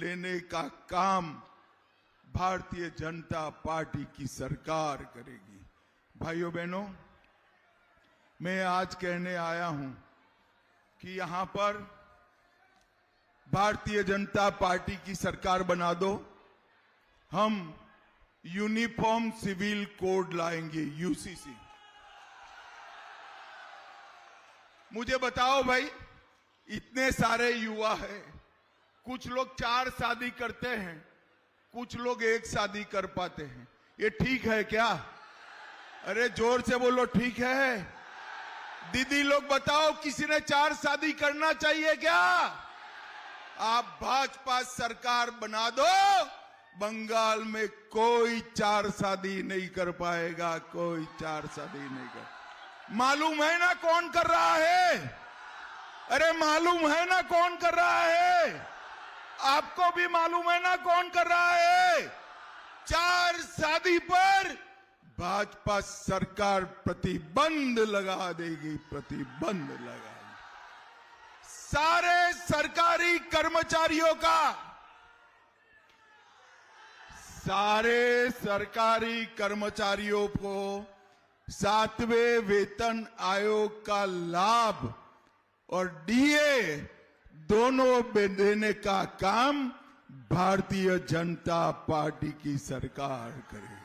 लेने का काम भारतीय जनता पार्टी की सरकार करेगी। भाइयों बहनों, मैं आज कहने आया हूं कि यहां पर भारतीय जनता पार्टी की सरकार बना दो, हम यूनिफॉर्म सिविल कोड लाएंगे, यूसीसी। मुझे बताओ भाई, इतने सारे युवा हैं, कुछ लोग 4 शादी करते हैं, कुछ लोग 1 शादी कर पाते हैं, ये ठीक है क्या? अरे जोर से बोलो, ठीक है? दीदी लोग बताओ, किसी ने 4 शादी करना चाहिए क्या? आप भाजपा सरकार बना दो, बंगाल में कोई 4 शादी नहीं कर पाएगा, कोई 4 शादी नहीं कर। मालूम है ना कौन कर रहा है? अरे मालूम है ना कौन कर रहा है? आपको भी मालूम है ना कौन कर रहा है? 4 शादी पर भाजपा सरकार प्रतिबंध लगा देगी, प्रतिबंध लगाएगी। सारे सरकारी कर्मचारियों का, सारे सरकारी कर्मचारियों को 7वें वेतन आयोग का लाभ और डीए दोनों देने का काम भारतीय जनता पार्टी की सरकार करेगी।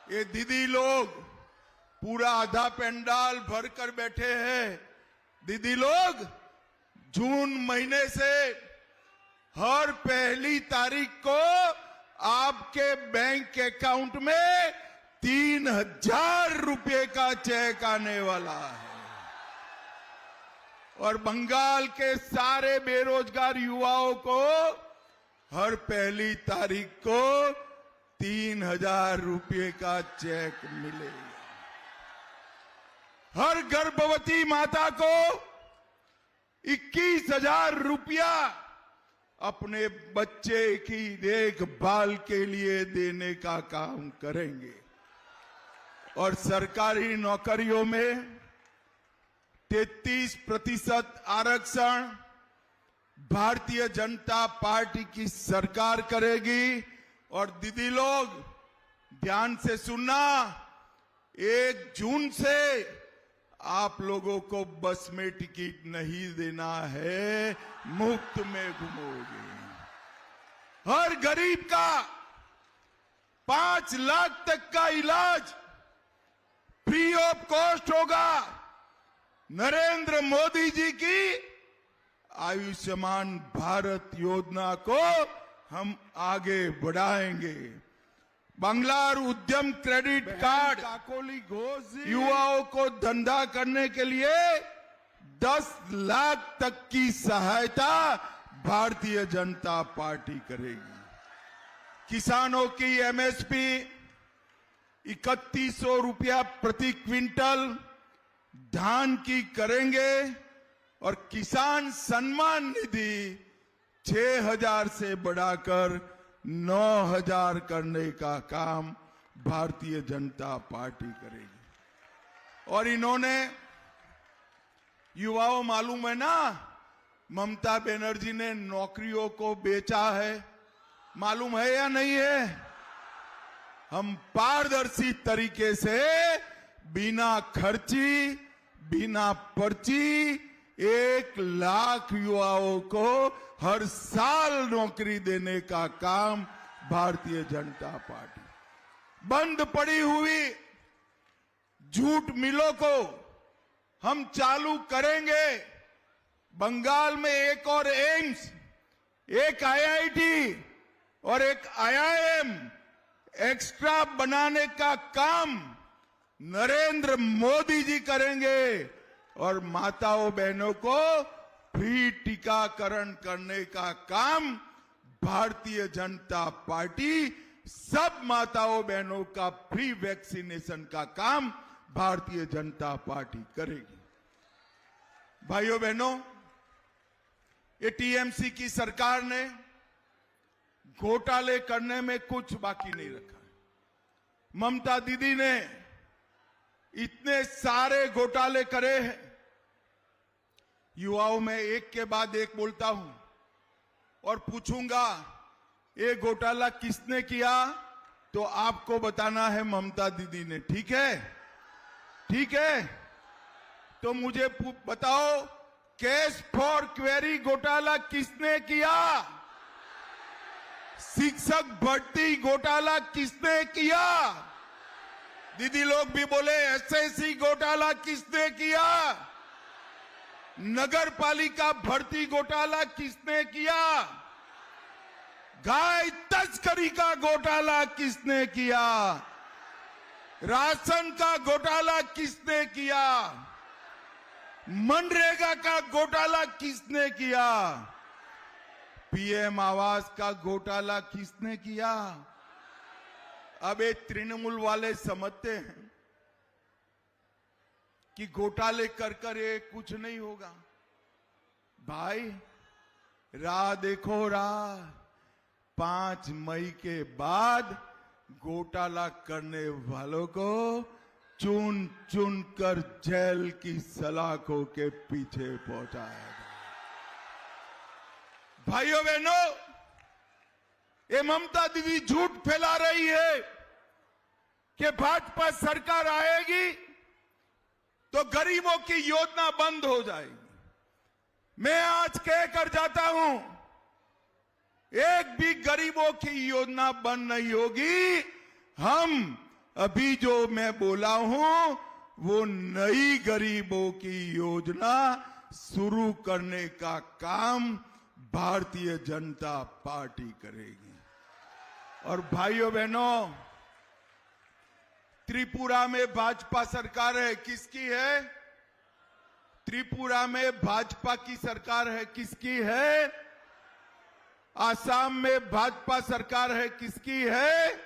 ये दीदी लोग पूरा आधा पंडाल भर कर बैठे हैं। दीदी लोग जून महीने से हर पहली तारीख को आपके बैंक अकाउंट में 3000 रुपए का चेक आने वाला है और बंगाल के सारे बेरोजगार युवाओं को हर पहली तारीख को 3000 रुपए का चेक मिलेगा। हर गर्भवती माता को 21,000 रुपया अपने बच्चे की देखभाल के लिए देने का काम करेंगे और सरकारी नौकरियों में 33% आरक्षण भारतीय जनता पार्टी की सरकार करेगी। और दीदी लोग ध्यान से सुनना, 1 जून से आप लोगों को बस में टिकट नहीं देना है, मुफ्त में घूमोगे। हर गरीब का 5 लाख तक का इलाज फ्री ऑफ कॉस्ट होगा। नरेंद्र मोदी जी की आयुष्मान भारत योजना को हम आगे बढ़ाएंगे। बांग्लार उद्यम क्रेडिट कार्ड युवाओं को धंधा करने के लिए 10 लाख तक की सहायता भारतीय जनता पार्टी करेगी। किसानों की एमएसपी 3100 रुपया प्रति क्विंटल धान की करेंगे और किसान सम्मान निधि 6000 से बढ़ाकर 9000 करने का काम भारतीय जनता पार्टी करेगी। और इन्होंने युवाओं, मालूम है ना, ममता बनर्जी ने नौकरियों को बेचा है, मालूम है या नहीं है? हम पारदर्शी तरीके से बिना खर्ची, बिना पर्ची 1 लाख युवाओं को हर साल नौकरी देने का काम भारतीय जनता पार्टी। बंद पड़ी हुई जूट मिलों को हम चालू करेंगे। बंगाल में एक और एम्स, एक आईआईटी और एक आईआईएम एक्स्ट्रा बनाने का काम नरेंद्र मोदी जी करेंगे और माताओं बहनों को फ्री टीकाकरण करने का काम भारतीय जनता पार्टी, सब माताओं बहनों का फ्री वैक्सीनेशन का काम भारतीय जनता पार्टी करेगी। भाइयों बहनों, ये टीएमसी की सरकार ने घोटाले करने में कुछ बाकी नहीं रखा। ममता दीदी ने इतने सारे घोटाले करे हैं। युवाओं में एक के बाद एक बोलता हूं, और पूछूंगा ये घोटाला किसने किया, तो आपको बताना है ममता दीदी ने। ठीक है? ठीक है? तो मुझे बताओ, कैश फॉर क्वेरी घोटाला किसने किया? शिक्षक भर्ती घोटाला किसने किया? दीदी लोग भी बोले एसएससी घोटाला किसने किया? नगर पालिका भर्ती घोटाला किसने किया? गाय तस्करी का घोटाला किसने किया? राशन का घोटाला किसने किया? मनरेगा का घोटाला किसने किया? पीएम आवास का घोटाला किसने किया? अब ये तृणमूल वाले समझते हैं कि घोटाले कर कर ये कुछ नहीं होगा। भाई राह देखो, राह 5 मई के बाद घोटाला करने वालों को चुन चुन कर जेल की सलाखों के पीछे पहुंचाएगा। भाइयों बहनों, ये ममता दीदी झूठ फैला रही है कि भाजपा सरकार आएगी तो गरीबों की योजना बंद हो जाएगी। मैं आज कहकर जाता हूं, एक भी गरीबों की योजना बंद नहीं होगी। हम अभी जो मैं बोला हूं वो नई गरीबों की योजना शुरू करने का काम भारतीय जनता पार्टी करेगी। और भाइयों बहनों, त्रिपुरा में भाजपा सरकार है, किसकी है? त्रिपुरा में भाजपा की सरकार है, किसकी है? आसाम में भाजपा सरकार है, किसकी है?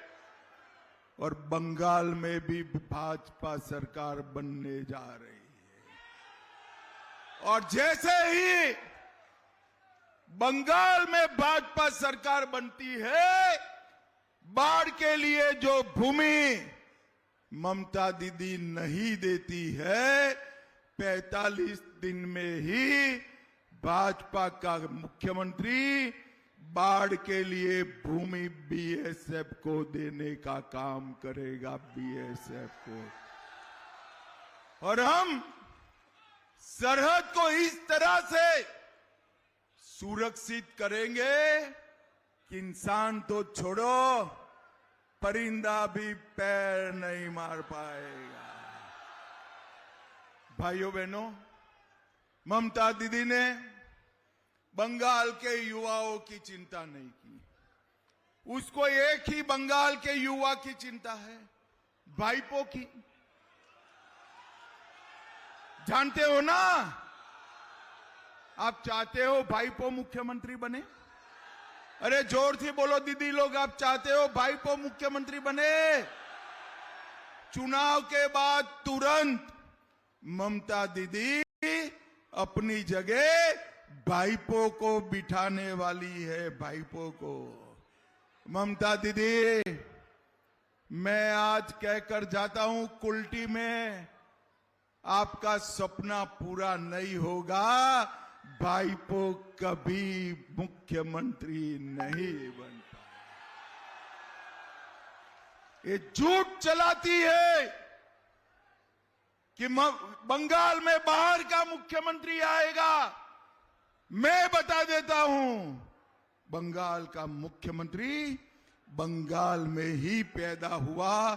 और बंगाल में भी भाजपा सरकार बनने जा रही है। और जैसे ही बंगाल में भाजपा सरकार बनती है, बाढ़ के लिए जो भूमि ममता दीदी नहीं देती है, 45 दिन में ही भाजपा का मुख्यमंत्री बाढ़ के लिए भूमि बीएसएफ को देने का काम करेगा, बीएसएफ को। और हम सरहद को इस तरह से सुरक्षित करेंगे कि इंसान तो छोड़ो, परिंदा भी पैर नहीं मार पाएगा। भाइयों बहनों, ममता दीदी ने बंगाल के युवाओं की चिंता नहीं की। उसको एक ही बंगाल के युवा की चिंता है, भाईपो की। जानते हो ना, आप चाहते हो भाईपो मुख्यमंत्री बने? अरे जोर से बोलो दीदी लोग, आप चाहते हो भाईपो मुख्यमंत्री बने? चुनाव के बाद तुरंत ममता दीदी अपनी जगह भाईपो को बिठाने वाली है, भाईपो को। ममता दीदी, मैं आज कहकर जाता हूं, कुल्टी में आपका सपना पूरा नहीं होगा। भाईपो कभी मुख्यमंत्री नहीं बन पाए। ये झूठ चलाती है कि बंगाल में बाहर का मुख्यमंत्री आएगा। मैं बता देता हूं, बंगाल का मुख्यमंत्री बंगाल में ही पैदा हुआ,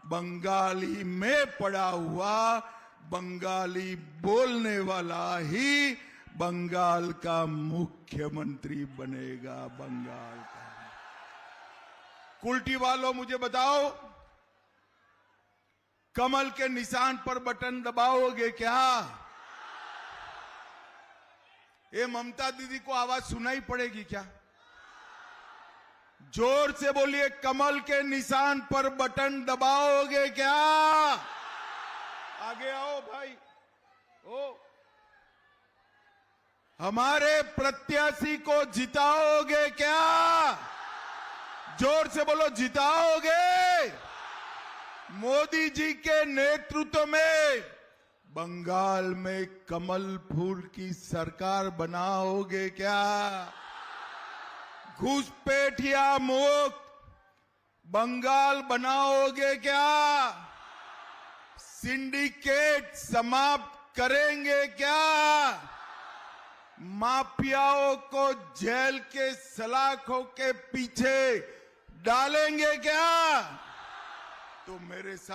बंगाली में पड़ा हुआ, बंगाली बोलने वाला ही बंगाल का मुख्यमंत्री बनेगा। बंगाल का। कुल्टी वालों, मुझे बताओ, कमल के निशान पर बटन दबाओगे क्या? ये ममता दीदी को आवाज सुनाई पड़ेगी क्या? जोर से बोलिए, कमल के निशान पर बटन दबाओगे क्या? आगे आओ भाई। ओ, हमारे प्रत्याशी को जिताओगे क्या? जोर से बोलो, जिताओगे? मोदी जी के नेतृत्व में बंगाल में कमल फूल की सरकार बनाओगे क्या? घुसपैठिया मुक्त बंगाल बनाओगे क्या? सिंडिकेट समाप्त करेंगे क्या? माफियाओं को जेल के सलाखों के पीछे डालेंगे क्या? तो मेरे साथ